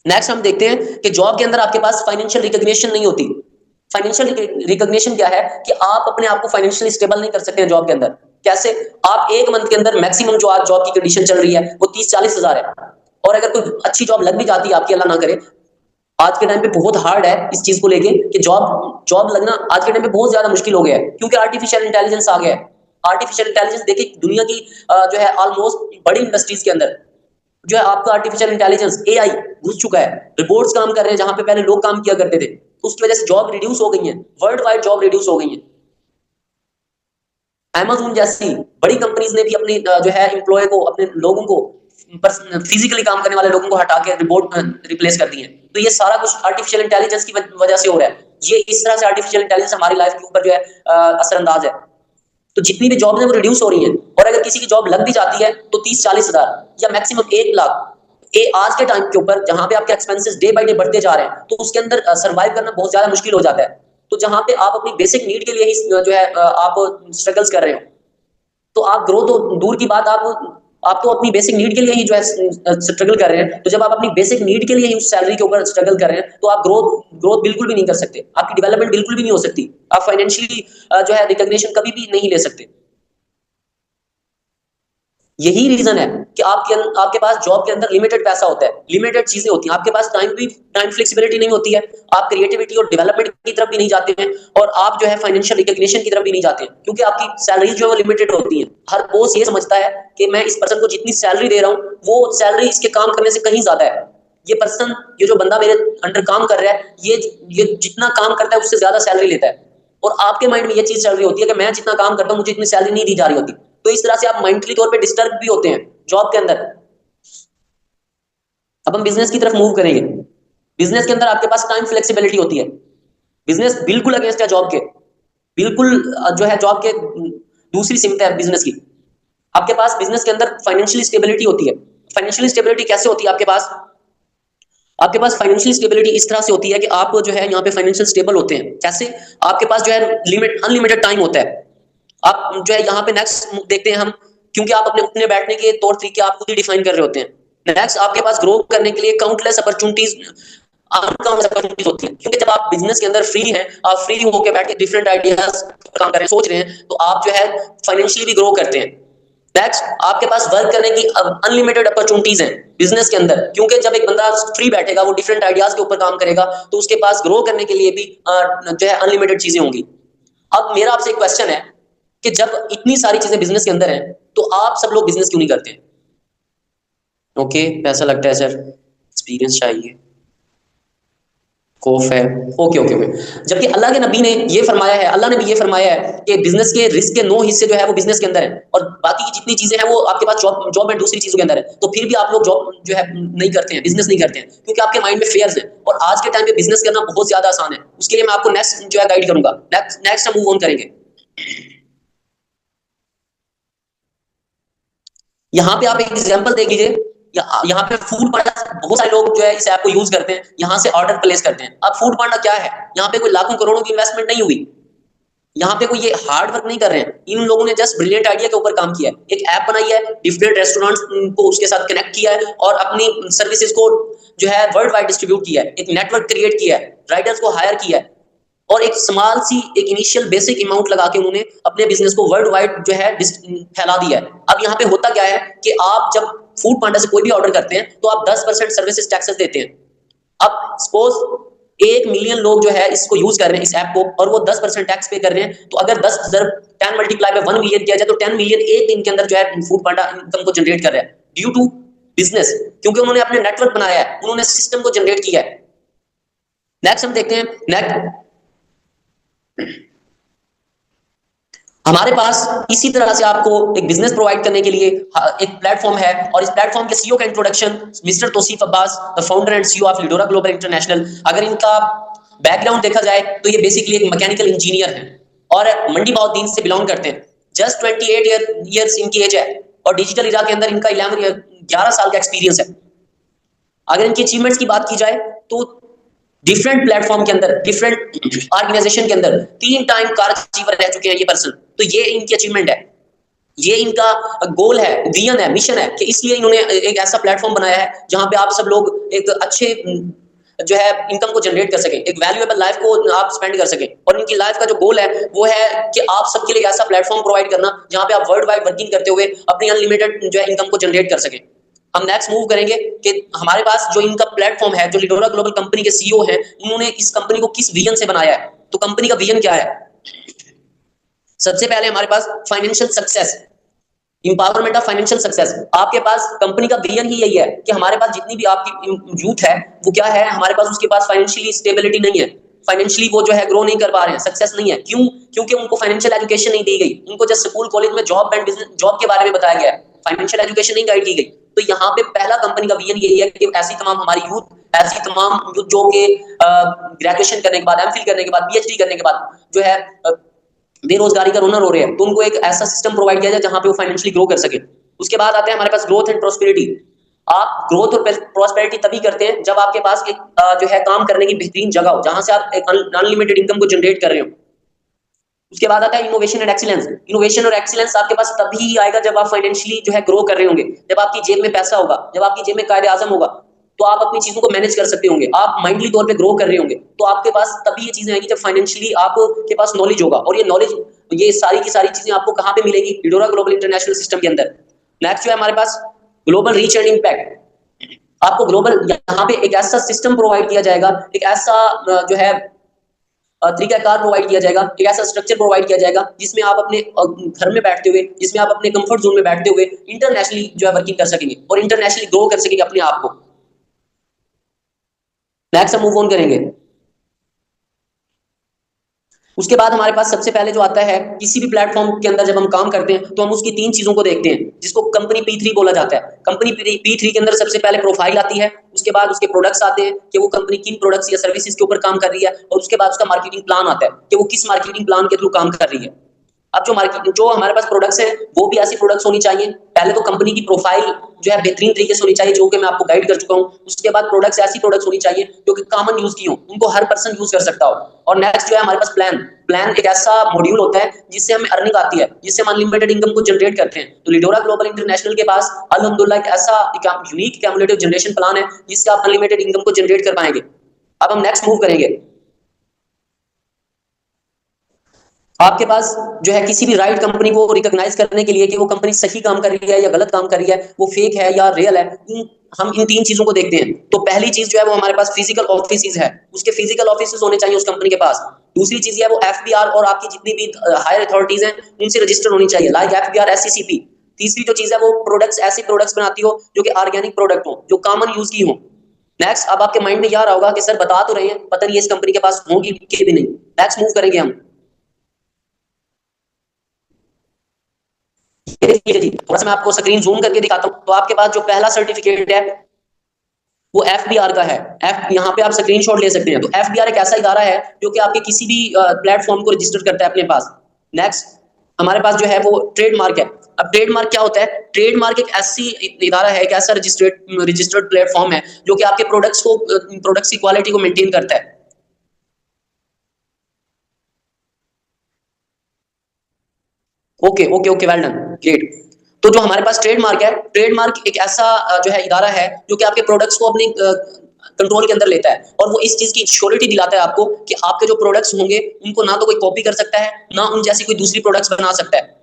नेक्स्ट हम देखते हैं कि जॉब के अंदर आपके पास फाइनेंशियल रिकॉग्निशन नहीं होती। फाइनेंशियल रिकॉग्निशन क्या है कि आप अपने आप को फाइनेंशियली स्टेबल नहीं कर सकते हैं जॉब के अंदर। कैसे? आप एक मंथ के अंदर मैक्सिमम जो आज जॉब की कंडीशन चल रही है वो 30-40 हजार है, और अगर कोई अच्छी जॉब लग भी जाती है आपकी, अल्लाह ना करे, आज के टाइम पे बहुत हार्ड है इस चीज को लेके कि जॉब जॉब लगना आज के टाइम पे बहुत ज्यादा मुश्किल हो गया है, क्योंकि आर्टिफिशियल इंटेलिजेंस आ गया है। आर्टिफिशियल इंटेलिजेंस देखिए दुनिया की जो है ऑलमोस्ट बड़ी इंडस्ट्रीज के अंदर जो है आपका आर्टिफिशियल इंटेलिजेंस एआई घुस चुका है। रिपोर्ट्स काम कर रहे हैं जहां पे पहले लोग काम किया करते थे, तो उसकी वजह से जॉब रिड्यूस हो गई है, वर्ल्ड वाइड जॉब रिड्यूस हो गई है। Amazon जैसी बड़ी कंपनीज ने भी अपनी जो है एम्प्लॉय को, अपने लोगों को, फिजिकली काम करने वाले लोगों को हटा के रिपोर्ट रिप्लेस कर दिए। तो ये सारा कुछ आर्टिफिशियल इंटेलिजेंस की वजह से हो रहा है। ये इस तरह से आर्टिफिशियल इंटेलिजेंस हमारी लाइफ के ऊपर जो है असरअंदाज है। तो जितनी भी जॉब है वो रिड्यूस हो रही है, और अगर किसी की जॉब लग भी जाती है तो 30-40 हजार या मैक्सिमम 1 लाख, ये आज के टाइम के ऊपर जहां पे आपके एक्सपेंसेस डे बाय डे बढ़ते जा रहे हैं तो उसके अंदर सर्वाइव करना बहुत ज्यादा मुश्किल हो जाता है। तो जहां पे आप अपनी बेसिक नीड के लिए ही जो है आप स्ट्रगल्स कर रहे हो, तो आप ग्रो तो दूर की बात, आप तो अपनी बेसिक नीड के लिए ही जो है स्ट्रगल कर रहे हैं। तो जब आप अपनी बेसिक नीड के लिए ही उस सैलरी के ऊपर स्ट्रगल कर रहे हैं तो आप ग्रोथ ग्रोथ बिल्कुल भी नहीं कर सकते, आपकी डेवलपमेंट बिल्कुल भी नहीं हो सकती, आप फाइनेंशियली जो है रिकॉग्निशन कभी भी नहीं ले सकते। यही रीजन है कि आपके पास जॉब के अंदर लिमिटेड पैसा होता है, लिमिटेड चीजें होती हैं, आपके पास टाइम फ्लेक्सिबिलिटी नहीं होती है, आप क्रिएटिविटी और डेवलपमेंट की तरफ भी नहीं जाते हैं, और आप जो है फाइनेंशियल रिकॉग्निशन की तरफ भी नहीं जाते हैं, क्योंकि आपकी सैलरी जो है वो लिमिटेड होती है। हर बॉस ये समझता है कि मैं इस पर्सन को जितनी सैलरी दे रहा हूँ वो सैलरी इसके काम करने से कहीं ज्यादा है। ये जो बंदा मेरे अंडर काम कर रहा है, ये जितना काम करता है उससे ज्यादा सैलरी लेता है, और आपके माइंड में ये चीज चल रही होती है कि मैं जितना काम करता हूँ मुझे इतनी सैलरी नहीं दी जा रही होती। तो इस तरह से आप मेंटली तौर पे डिस्टर्ब भी होते हैं जॉब के अंदर। अब हम बिजनेस की तरफ मूव करेंगे। बिजनेस के अंदर आपके पास टाइम फ्लेक्सिबिलिटी होती है। बिजनेस बिल्कुल अगेंस्ट है जॉब के, बिल्कुल जो है जॉब के दूसरी सिमत है बिजनेस की। आपके पास बिजनेस के अंदर फाइनेंशियल स्टेबिलिटी होती है। फाइनेंशियल स्टेबिलिटी कैसे होती है आपके पास? आपके पास फाइनेंशियल स्टेबिलिटी इस तरह से होती है कि आप जो है यहाँ पे फाइनेंशियल स्टेबल होते हैं। कैसे? आपके पास जो है अनलिमिटेड टाइम होता है। आप जो है यहाँ पे नेक्स्ट देखते हैं हम, क्योंकि आप अपने उठने बैठने के तौर तरीके आप खुद ही डिफाइन कर रहे होते हैं। नेक्स्ट आपके पास ग्रो करने के लिए काउंटलेस अपॉर्चुनिटीज होती है, क्योंकि जब आप बिजनेस के अंदर फ्री हैं, आप फ्री होकर बैठ के डिफरेंट आइडियाज काम कर रहे हैं, सोच रहे हैं, तो आप जो है फाइनेंशियली भी ग्रो करते हैं। नेक्स्ट आपके पास वर्क करने की अनलिमिटेड अपॉर्चुनिटीज हैं बिजनेस के अंदर, क्योंकि जब एक बंदा फ्री बैठेगा वो डिफरेंट आइडियाज के ऊपर काम करेगा, तो उसके पास ग्रो करने के लिए भी जो है अनलिमिटेड चीजें होंगी। अब मेरा आपसे एक क्वेश्चन है कि जब इतनी सारी चीजें बिजनेस के अंदर हैं, तो आप सब लोग बिजनेस क्यों नहीं करते? ओके, पैसा लगता है सर, एक्सपीरियंस चाहिए, खौफ है। Okay okay okay. जबकि अल्लाह के नबी ने ये फरमाया है, अल्लाह ने भी ये फरमाया है कि बिजनेस के रिस्क के 9 हिस्से जो है वो बिजनेस के अंदर है, और बाकी की जितनी चीजें हैं वो आपके पास जॉब एंड दूसरी चीजों के अंदर है। तो फिर भी आप लोग जॉब जो है नहीं करते हैं, बिजनेस नहीं करते हैं, क्योंकि आपके माइंड में फेयर्स है। और आज के टाइम पे बिजनेस करना बहुत ज्यादा आसान है। उसके लिए मैं आपको नेक्स्ट जो है गाइड करूंगा। नेक्स्ट हम मूव ऑन करेंगे। यहाँ पे आप एक एग्जांपल देख लीजिए। यहाँ पे फूड पांडा, बहुत सारे लोग जो है इस ऐप को यूज करते हैं, यहाँ से ऑर्डर प्लेस करते हैं। अब फूड पांडा क्या है? यहाँ पे कोई लाखों करोड़ों की इन्वेस्टमेंट नहीं हुई, यहाँ पे कोई ये हार्ड वर्क नहीं कर रहे हैं। इन लोगों ने जस्ट ब्रिलियंट आइडिया के ऊपर काम किया है, एक ऐप बनाई है, डिफरेंट रेस्टोरेंट्स को उसके साथ कनेक्ट किया है, और अपनी सर्विसेज को जो है वर्ल्ड वाइड डिस्ट्रीब्यूट किया है, एक नेटवर्क क्रिएट किया है, राइडर्स को हायर किया है, और एक स्मॉल सी एक इनिशियल बेसिक अमाउंट लगा के उन्होंने अपने बिजनेस को वर्ल्ड वाइड जो है फैला दिया है। अब यहाँ पे होता क्या है कि आप जब फूड पांडा से कोई भी ऑर्डर करते हैं तो आप 10% सर्विसेज टैक्सेस देते हैं। अब सपोज 1 मिलियन लोग जो है इसको यूज कर रहे हैं इस ऐप को, और वो 10% टैक्स पे कर रहे हैं, तो अगर 10 मल्टीप्लाई बाय 1 मिलियन किया जाए तो 10 मिलियन एक दिन के अंदर जो है फूड पांडा इनकम को जनरेट कर रहा है, ड्यू टू बिजनेस, क्योंकि उन्होंने अपने नेटवर्क बनाया है, उन्होंने सिस्टम को जनरेट किया है। नेक्स्ट हम देखते हैं। नेक्स्ट हमारे पास इसी तरह से आपको एक बिजनेस प्रोवाइड करने के लिए एक प्लेटफॉर्म है, और इस प्लेटफॉर्म के सीईओ का introduction mister Tauseef Abbas, the founder and CEO of Lidora global international. अगर इनका बैकग्राउंड देखा जाए तो ये बेसिकली एक मैकेनिकल इंजीनियर है और मंडी बाउद्दीन से बिलोंग करते हैं। जस्ट 28 ईयर्स इनकी एज है, और डिजिटल इरा के अंदर इनका 11 साल का एक्सपीरियंस है। अगर इनकी अचीवमेंट्स की बात की जाए तो डिफरेंट प्लेटफॉर्म के अंदर, डिफरेंट ऑर्गेनाइजेशन के अंदर 3 टाइम कार अचीवर रह चुके हैं ये पर्सन। तो ये इनकी अचीवमेंट है, ये इनका गोल है, विजन है, मिशन है, कि इसलिए इन्होंने एक ऐसा प्लेटफॉर्म बनाया है जहां पे आप सब लोग एक अच्छे जो है इनकम को जनरेट कर सके, एक वैल्यूएबल लाइफ को आप स्पेंड कर सके। और इनकी लाइफ का जो गोल है वो है कि आप सबके लिए ऐसा प्लेटफॉर्म प्रोवाइड करना जहां पे आप वर्ल्ड वाइड वर्किंग करते हुए अपनी अनलिमिटेड जो है इनकम को जनरेट कर सके। हम नेक्स्ट मूव करेंगे कि हमारे पास जो इनका प्लेटफॉर्म है, जो लिडोरा ग्लोबल कंपनी के सीईओ हैं, उन्होंने इस कंपनी को किस विजन से बनाया है। तो कंपनी का विजन क्या है? सबसे पहले हमारे पास financial success, empowerment of financial success. आपके पास कंपनी का विजन ही यही है कि हमारे पास जितनी भी आपकी यूथ है वो क्या है, हमारे पास उसके पास फाइनेंशियली स्टेबिलिटी नहीं है, फाइनेंशियली वो जो है ग्रो नहीं कर पा रहे हैं, सक्सेस नहीं है। क्यों? क्योंकि उनको फाइनेंशियल एजुकेशन नहीं दी गई, उनको जस्ट स्कूल कॉलेज में जॉब एंड बिजनेस जॉब के बारे में बताया गया है, फाइनेंशियल एजुकेशन नहीं गाइड की गई। तो यहाँ पे पहला कंपनी का विजन यही है कि ऐसी तमाम हमारी यूथ, ऐसी तमाम यूथ जो कि ग्रेजुएशन करने के बाद, एमफिल करने के बाद, पीएचडी करने के बाद जो है बेरोजगारी का रोना रो रहे हैं, तो उनको एक ऐसा सिस्टम प्रोवाइड किया जाए जहां पे वो फाइनेंशियली ग्रो कर सके। उसके बाद आते हैं हमारे पास ग्रोथ एंड प्रोस्पेरिटी। आप ग्रोथ और प्रोस्पेरिटी तभी करते हैं जब आपके पास एक जो है काम करने की बेहतरीन जगह हो, जहां से आप एक अनलिमिटेड इनकम को जनरेट कर रहे हो। उसके बाद आता है इनोवेशन एंड एक्सीलेंस। इनोवेशन और एक्सीलेंस आपके पास तभी आएगा जब आप फाइनेंशियली जो है ग्रो कर रहे होंगे, जब आपकी जेब में पैसा होगा, जब आपकी जेब में कायदे आजम होगा, तो आप अपनी चीजों को मैनेज कर सकते होंगे, आप माइंडली तौर पे ग्रो कर रहे होंगे। तो आपके पास तभी ये चीजें आएंगी जब फाइनेंशियली आपके पास नॉलेज होगा। और ये नॉलेज, ये सारी की सारी चीजें आपको कहाँ पे मिलेगी? लिडोरा ग्लोबल इंटरनेशनल सिस्टम के अंदर। नेक्स्ट जो है हमारे पास ग्लोबल रीच एंड इम्पैक्ट। आपको ग्लोबल यहाँ पे एक ऐसा सिस्टम प्रोवाइड किया जाएगा, एक ऐसा जो है तरीकाकार प्रोवाइड किया जाएगा, एक ऐसा स्ट्रक्चर प्रोवाइड किया जाएगा जिसमें आप अपने घर में बैठते हुए, जिसमें आप अपने कंफर्ट जोन में बैठते हुए इंटरनेशनली जो है वर्किंग कर सकेंगे और इंटरनेशनली ग्रो कर सकेंगे अपने आप को। नेक्स्ट हम मूव ऑन करेंगे। उसके बाद हमारे पास सबसे पहले जो आता है, किसी भी प्लेटफॉर्म के अंदर जब हम काम करते हैं तो हम उसकी 3 चीजों को देखते हैं, जिसको कंपनी P3 बोला जाता है। कंपनी P3 के अंदर सबसे पहले प्रोफाइल आती है, उसके बाद उसके प्रोडक्ट्स आते हैं कि वो कंपनी किन प्रोडक्ट्स या सर्विसेज के ऊपर काम कर रही है, और उसके बाद उसका मार्केटिंग प्लान आता है कि वो किस मार्केटिंग प्लान के थ्रू काम कर रही है। अब जो हमारे पास प्रोडक्ट्स हैं वो भी ऐसी प्रोडक्ट्स होनी चाहिए। पहले तो कंपनी की प्रोफाइल जो है बेहतरीन तरीके से होनी चाहिए, जो कि मैं आपको गाइड कर चुका हूं। उसके बाद प्रोडक्ट्स ऐसी प्रोडक्ट्स होनी चाहिए जो कि कॉमन यूज की हो, उनको हर पर्सन यूज कर सकता हो। और नेक्स्ट जो है हमारे पास प्लान एक ऐसा मॉड्यूल होता है जिससे हमें अर्निंग आती है, जिससे हम अनलिमिटेड इनकम को जनरेट करते हैं। तो लिडोरा ग्लोबल इंटरनेशनल के पास अल्हम्दुलिल्लाह एक ऐसा यूनिक कैमुलेटिव जनरेशन प्लान है जिससे आप अनलिमिटेड इनकम को जनरेट कर पाएंगे। अब हम नेक्स्ट मूव करेंगे। आपके पास जो है किसी भी राइट कंपनी को रिकॉग्नाइज करने के लिए कि वो कंपनी सही काम कर रही है या गलत काम कर रही है, वो फेक है या रियल है, हम इन 3 चीजों को देखते हैं। तो पहली चीज जो है वो हमारे पास फिजिकल ऑफिस है, उसके फिजिकल ऑफिस होने चाहिए उस कंपनी के पास। दूसरी चीज है वो FBR और आपकी जितनी भी हायर अथॉरिटीज हैं उनसे रजिस्टर्ड होनी चाहिए, लाइक FBR SCCP। तीसरी जो चीज है वो प्रोडक्ट्स ऐसे प्रोडक्ट्स बनाती हो जो कि ऑर्गेनिक प्रोडक्ट हो, जो कॉमन यूज की हो। नेक्स्ट, अब आपके माइंड में ये आ रहा होगा कि सर बता तो रहे हैं, पता नहीं इस कंपनी के पास होगी कि भी नहीं। नेक्स्ट मूव करेंगे हम। जी थोड़ा सा मैं आपको स्क्रीन जूम करके दिखाता हूं। तो आपके पास जो पहला सर्टिफिकेट है वो FBR का है। यहाँ पे आप स्क्रीनशॉट ले सकते हैं। तो FBR एक ऐसा इदारा है जो कि आपके किसी भी प्लेटफॉर्म को रजिस्टर करता है अपने पास। नेक्स्ट, हमारे पास जो है वो ट्रेडमार्क है। अब ट्रेडमार्क क्या होता है? ट्रेडमार्क एक ऐसी इदारा है, एक ऐसा रजिस्टर्ड प्लेटफॉर्म है जो कि आपके प्रोडक्ट्स की क्वालिटी को मेंटेन करता है। Okay okay okay, well done, great. तो जो हमारे पास ट्रेडमार्क है, ट्रेडमार्क एक ऐसा जो है इदारा है जो कि आपके प्रोडक्ट्स को अपने कंट्रोल के अंदर लेता है, और वो इस चीज की श्योरिटी दिलाता है आपको कि आपके जो प्रोडक्ट्स होंगे उनको ना तो कोई कॉपी कर सकता है, ना उन जैसी कोई दूसरी प्रोडक्ट्स बना सकता है।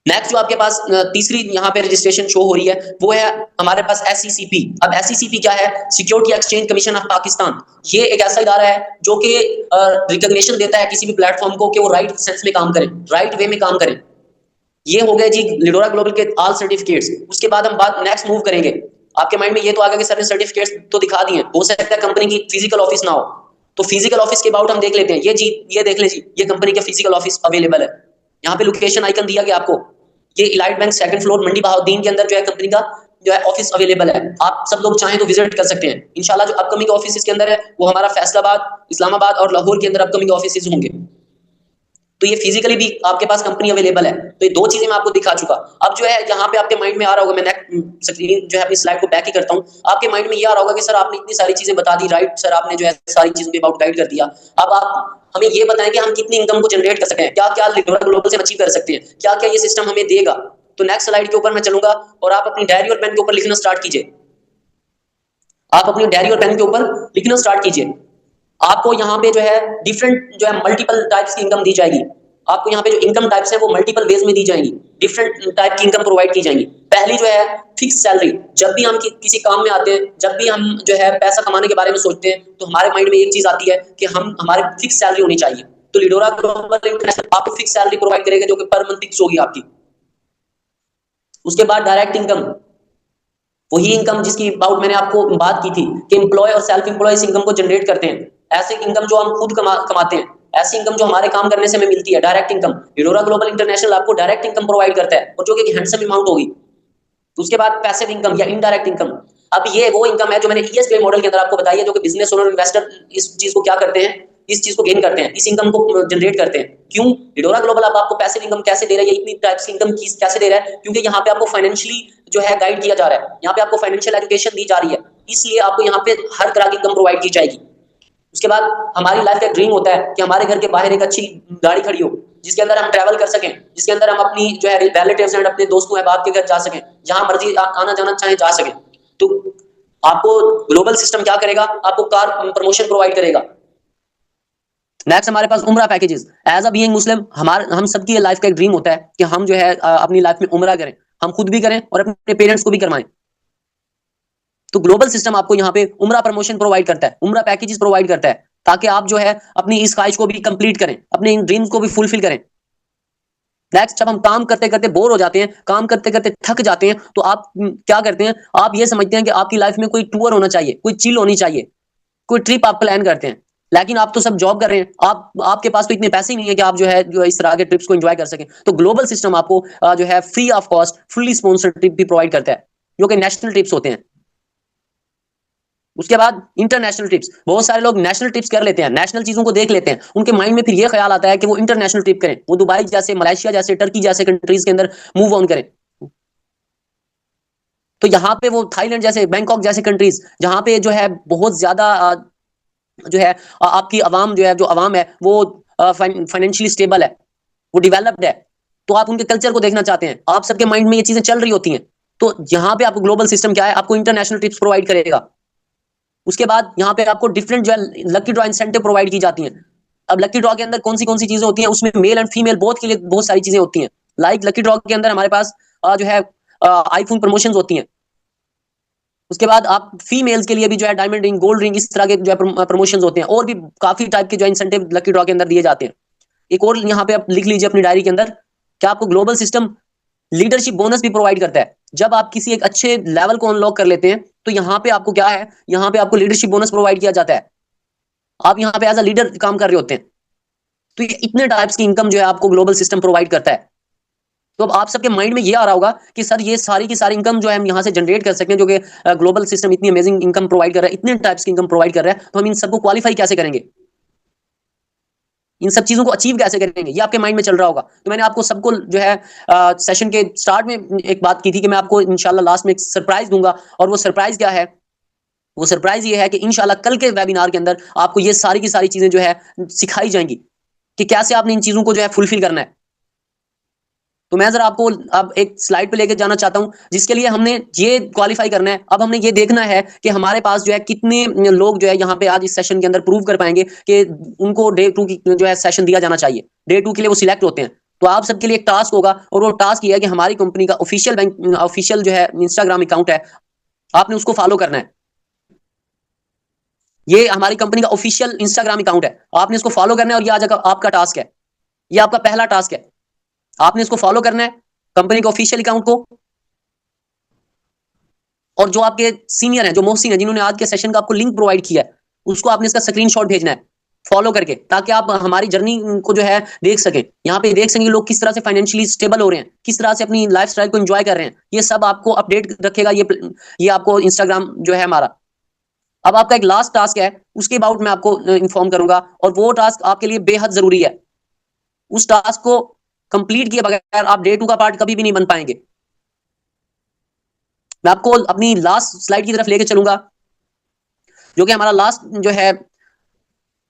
नेक्स्ट जो आपके पास तीसरी यहाँ पे रजिस्ट्रेशन शो हो रही है वो है हमारे पास SECP। अब SECP क्या है? Security exchange commission of Pakistan. ये एक ऐसा इदारा है जो कि रिकॉग्निशन देता है किसी भी प्लेटफॉर्म को कि वो राइट सेंस में काम करें, राइट वे में काम करें। ये हो गए जी लिडोरा ग्लोबल के ऑल सर्टिफिकेट्स। उसके बाद हम बात नेक्स्ट मूव करेंगे। आपके माइंड में ये तो आ गया कि सर ने सर्टिफिकेट्स तो दिखा दिए, हो सकता है कंपनी की फिजिकल ऑफिस ना हो, तो फिजिकल ऑफिस के अबाउट हम देख लेते हैं। ये जी, ये देख लें जी, ये कंपनी के फिजिकल ऑफिस अवेलेबल है। यहाँ पे लोकेशन आइकन दिया गया आपको। ये इलाइट बैंक 2nd फ्लोर मंडी बहाउद्दीन के अंदर जो है कंपनी का जो है ऑफिस अवेलेबल है। आप सब लोग चाहें तो विजिट कर सकते हैं। इंशाल्लाह जो अपकमिंग ऑफिस के अंदर है वो हमारा फैसलाबाद, इस्लामाबाद और लाहौर के अंदर अपकमिंग ऑफिस होंगे। तो ये फिजिकली भी आपके पास कंपनी अवेलेबल है। तो ये 2 चीजें मैं आपको दिखा चुका। अब जो है यहाँ पे आपके माइंड में आ रहा होगा, मैं नेक्स्ट स्क्रीन जो है अपनी स्लाइड को बैक ही करता हूँ। आपके माइंड में ये आ रहा होगा कि सर आपने इतनी सारी चीजें बता दी, राइट सर, आपने जो है सारी चीजों के अबाउट गाइड कर दिया। अब आप हमें ये बताएं कि हम कितनी इनकम को जनरेट कर सकते हैं, क्या क्या लिडोरा ग्लोबल से अचीव कर सकते हैं, क्या क्या ये सिस्टम हमें देगा। तो नेक्स्ट स्लाइड के ऊपर मैं चलूंगा और आप अपनी डायरी और पेन के ऊपर लिखना स्टार्ट कीजिए। आप अपनी डायरी और पेन के ऊपर लिखना स्टार्ट कीजिए। आपको यहाँ पे जो है डिफरेंट जो है मल्टीपल टाइप्स की इनकम दी जाएगी। आपको यहाँ पे जो इनकम टाइप्स है वो मल्टीपल वेज में दी जाएंगी, डिफरेंट टाइप की इनकम प्रोवाइड की जाएंगी। पहली जो है फिक्स सैलरी। जब भी हम किसी काम में आते हैं, जब भी हम जो है पैसा कमाने के बारे में सोचते हैं, तो हमारे माइंड में एक चीज आती है कि हम हमारे फिक्स सैलरी होनी चाहिए। तो लिडोरा ग्लोबल इंटरनेशनल आपको फिक्स सैलरी प्रोवाइड करेगा जो कि पर मंथ फिक्स होगी आपकी। उसके बाद डायरेक्ट इनकम, वही इनकम जिसकी अबाउट मैंने आपको बात की थी कि एम्प्लॉय और सेल्फ एम्प्लॉय इस इनकम को जनरेट करते हैं। ऐसे इनकम जो हम खुद कमाते हैं, ऐसी इनकम जो हमारे काम करने से हमें मिलती है, डायरेक्ट इनकम। लिडोरा ग्लोबल इंटरनेशनल आपको डायरेक्ट इनकम प्रोवाइड करता है और जो कि हैंडसम अमाउंट होगी। उसके बाद पैसिव इनकम या इनडायरेक्ट इनकम। अब ये वो इनकम है जो मैंने ESP मॉडल के अंदर आपको बताई है, जो कि बिजनेस ओनर इन्वेस्टर इस चीज को क्या करते हैं, इस चीज को गेन करते हैं, इस इनकम को जनरेट करते हैं। क्यों? लिडोरा ग्लोबल अब आपको पैसिव इनकम कैसे दे रहा है, ये इतनी टाइप्स की इनकम कैसे दे रहा है? क्योंकि यहाँ पे आपको फाइनेंशियली जो है गाइड किया जा रहा है, यहाँ पे आपको फाइनेंशियल एजुकेशन दी जा रही है, इसलिए आपको यहाँ पे हर तरह की इनकम प्रोवाइड की जाएगी। उसके बाद हमारी लाइफ का ड्रीम होता है कि हमारे घर के बाहर एक अच्छी गाड़ी खड़ी हो, जिसके अंदर हम ट्रैवल कर सकें, जिसके अंदर हम अपनी जो है रिलेटिव्स एंड अपने दोस्तों अहबाब के घर जा सकें, जहां मर्जी आना जाना चाहे जा सकें। तो आपको ग्लोबल सिस्टम क्या करेगा? आपको कार प्रमोशन प्रोवाइड करेगा। नेक्स्ट हमारे पास उम्रा पैकेजेस। एज अ बीइंग मुस्लिम हम सबकी लाइफ का एक ड्रीम होता है कि हम जो है अपनी लाइफ में उम्रा करें। हम खुद भी करें और अपने पेरेंट्स को भी करवाएं। तो ग्लोबल सिस्टम आपको यहाँ पे उम्रा प्रमोशन प्रोवाइड करता है, उम्रा पैकेजेस प्रोवाइड करता है, ताकि आप जो है अपनी इस ख्वाहिश को भी कंप्लीट करें, अपने इन ड्रीम्स को भी फुलफिल करें। नेक्स्ट, जब हम काम करते करते बोर हो जाते हैं, काम करते करते थक जाते हैं, तो आप क्या करते हैं, आप ये समझते हैं कि आपकी लाइफ में कोई टूर होना चाहिए, कोई चिल होनी चाहिए, कोई ट्रिप आप प्लान करते हैं। लेकिन आप तो सब जॉब कर रहे हैं, आपके पास तो इतने पैसे ही नहीं है कि आप जो है इस तरह के ट्रिप्स को एंजॉय कर सकें। तो ग्लोबल सिस्टम आपको जो है free of cost fully sponsored trip भी प्रोवाइड करता है, जो कि नेशनल ट्रिप्स होते हैं। उसके बाद इंटरनेशनल ट्रिप्स, बहुत सारे लोग नेशनल ट्रिप्स कर लेते हैं, नेशनल चीजों को देख लेते हैं, उनके माइंड में फिर ये ख्याल आता है कि वो इंटरनेशनल ट्रिप करें, वो दुबई जैसे, मलेशिया जैसे, टर्की जैसे कंट्रीज के अंदर मूव ऑन करें। तो यहाँ पे वो थाईलैंड जैसे, बैंकॉक जैसे कंट्रीज, जहां पे जो है बहुत ज्यादा जो है आपकी आवाम जो है, जो आवाम है वो फाइनेंशियली स्टेबल है, वो डेवलप्ड है, तो आप उनके कल्चर को देखना चाहते हैं, आप सबके माइंड में ये चीजें चल रही होती हैं। तो यहाँ पे आपको ग्लोबल सिस्टम क्या है, आपको इंटरनेशनल ट्रिप्स प्रोवाइड करेगा। उसके बाद यहाँ पे आपको डिफरेंट जो है लकी ड्रॉ इंसेंटिव प्रोवाइड की जाती हैं। अब लकी ड्रॉ के अंदर कौन सी चीजें होती हैं, उसमें मेल एंड फीमेल बोथ के लिए बहुत सारी चीजें होती हैं। लाइक लकी ड्रॉ के अंदर हमारे पास जो है आईफोन प्रमोशंस होती हैं। उसके बाद आप फीमेल्स के लिए भी जो है डायमंड रिंग, गोल्ड रिंग, इस तरह के जो है प्रमोशंस होते हैं, और भी काफी टाइप के जो इंसेंटिव लकी ड्रॉ के अंदर दिए जाते हैं। एक और यहाँ पे आप लिख लीजिए अपनी डायरी के अंदर, क्या आपको ग्लोबल सिस्टम लीडरशिप बोनस भी प्रोवाइड करता है। जब आप किसी एक अच्छे लेवल को अनलॉक कर लेते हैं, तो यहाँ पे आपको क्या है, यहाँ पे आपको लीडरशिप बोनस प्रोवाइड किया जाता है, आप यहाँ पे एज अ लीडर काम कर रहे होते हैं। तो ये इतने टाइप्स की इनकम जो है आपको ग्लोबल सिस्टम प्रोवाइड करता है। तो अब आप सबके माइंड में ये आ रहा होगा कि सर ये सारी की सारी इनकम जो है हम यहाँ से जनरेट कर सकते हैं, जो कि ग्लोबल सिस्टम इतनी अमेजिंग इनकम प्रोवाइड कर रहा है, इतने टाइप्स की इनकम प्रोवाइड कर रहा है, तो हम इन सबको क्वालिफाई कैसे करेंगे, इन सब चीजों को अचीव कैसे करेंगे, ये आपके माइंड में चल रहा होगा। तो मैंने आपको सबको जो है सेशन के स्टार्ट में एक बात की थी कि मैं आपको इंशाल्लाह लास्ट में एक सरप्राइज दूंगा, और वो सरप्राइज क्या है, वो सरप्राइज ये है कि इंशाल्लाह कल के वेबिनार के अंदर आपको ये सारी की सारी चीजें जो है सिखाई जाएंगी कि कैसे आपने इन चीजों को जो है फुलफिल करना है। तो मैं जरा आपको अब एक स्लाइड पे लेके जाना चाहता हूं, जिसके लिए हमने ये क्वालिफाई करना है। अब हमने ये देखना है कि हमारे पास जो है कितने लोग जो है यहाँ पे आज इस सेशन के अंदर प्रूव कर पाएंगे कि उनको डे 2 की जो है सेशन दिया जाना चाहिए, डे 2 के लिए वो सिलेक्ट होते हैं। तो आप सबके लिए एक टास्क होगा, और वो टास्क ये है कि हमारी कंपनी का ऑफिशियल जो है इंस्टाग्राम अकाउंट है, आपने उसको फॉलो करना है। ये हमारी कंपनी का ऑफिशियल इंस्टाग्राम अकाउंट है, आपने इसको फॉलो करना है, और ये आज आपका टास्क है, ये आपका पहला टास्क है। आपने इसको फॉलो करना है, कंपनी के ऑफिशियल अकाउंट को, और जो आपके सीनियर हैं, जो मोहसिन है, जिन्होंने आज के सेशन का आपको लिंक प्रोवाइड किया है, उसको आपने इसका स्क्रीनशॉट भेजना है फॉलो करके, ताकि आप हमारी जर्नी को जो है देख सकें। यहाँ पे देख सकें लोग किस तरह से फाइनेंशियली स्टेबल हो रहे हैं, किस तरह से अपनी लाइफस्टाइल को एंजॉय कर रहे हैं, ये सब आपको अपडेट रखेगा ये आपको इंस्टाग्राम जो है हमारा। अब आपका एक लास्ट टास्क है, उसके अबाउट मैं आपको इन्फॉर्म करूंगा, और वो टास्क आपके लिए बेहद जरूरी है। उस टास्क को कंप्लीट किए बगैर आप डे 2 का पार्ट कभी भी नहीं बन पाएंगे। मैं आपको अपनी लास्ट स्लाइड की तरफ लेके चलूंगा, जो कि हमारा लास्ट जो है,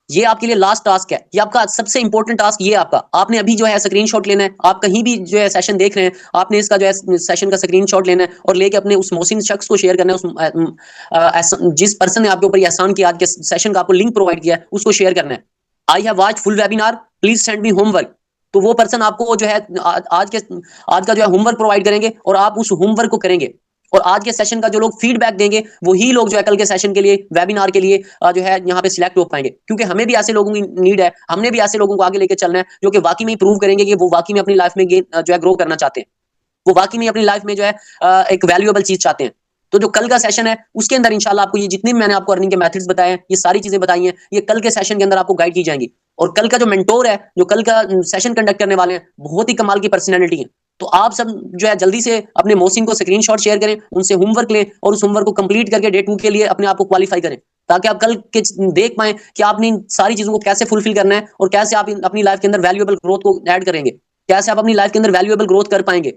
ये आपके लिए लास्ट टास्क है, ये आपका सबसे इंपॉर्टेंट टास्क ये आपका। आपने अभी जो है स्क्रीनशॉट लेना है, आप कहीं भी जो है सेशन देख रहे हैं, आपने इसका जो है सेशन का स्क्रीनशॉट लेना है, और लेके अपने उस मोहसिन शख्स को शेयर करना है, जिस पर्सन ने आपके ऊपर एहसान किया, आज के सेशन का आपको लिंक प्रोवाइड किया है, उसको शेयर करना है। I have watch full webinar, please send me homework. तो वो पर्सन आपको जो है आज का जो है होमवर्क प्रोवाइड करेंगे, और आप उस होमवर्क को करेंगे, और आज के सेशन का जो लोग फीडबैक देंगे, वही लोग जो है कल के सेशन के लिए, वेबिनार के लिए जो है यहाँ पे सिलेक्ट हो पाएंगे। क्योंकि हमें भी ऐसे लोगों की नीड है, हमने भी ऐसे लोगों को आगे लेके चलना है, जो कि वाकई में प्रूव करेंगे कि वो वाकई में अपनी लाइफ में जो है ग्रो करना चाहते हैं, वो वाकई में अपनी लाइफ में जो है एक वैल्यूएबल चीज चाहते हैं। तो जो कल का सेशन है, उसके अंदर इंशाल्लाह आपको ये जितने मैंने आपको अर्निंग के मेथड्स बताए हैं, ये सारी चीजें बताई हैं, ये कल के सेशन के अंदर आपको गाइड की जाएंगी। और कल का जो मेंटोर है, जो कल का सेशन कंडक्ट करने वाले हैं, बहुत ही कमाल की पर्सनैलिटी है। तो आप सब जो है जल्दी से अपने मोहसिन को स्क्रीनशॉट शेयर करें, उनसे होमवर्क लें, और उस होमवर्क को कंप्लीट करके डे 2 के लिए अपने आप को क्वालिफाई करें, ताकि आप कल के देख पाएं कि आपने इन सारी चीजों को कैसे फुलफिल करना है, और कैसे आप अपनी लाइफ के अंदर वैल्यूएबल ग्रोथ को ऐड करेंगे, कैसे आप अपनी लाइफ के अंदर वैल्यूएबल ग्रोथ कर पाएंगे।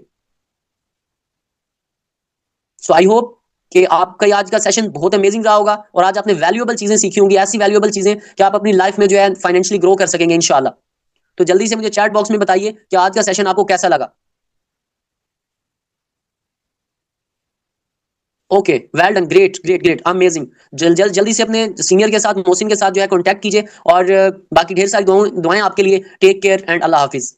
सो आई होप कि आपका आज का सेशन बहुत अमेजिंग रहा होगा, और आज आपने वैल्यूएबल चीजें सीखी होंगी, ऐसी वैल्यूएबल चीजें कि आप अपनी लाइफ में जो है फाइनेंशियली ग्रो कर सकेंगे इंशाल्लाह। तो जल्दी से मुझे चैट बॉक्स में बताइए कि आज का सेशन आपको कैसा लगा। Okay, well done, great great great, amazing. जल्दी से अपने सीनियर के साथ, मोहसिन के साथ जो है कांटेक्ट कीजिए, और बाकी ढेर सारी दुआएं आपके लिए। Take care and Allah Hafiz.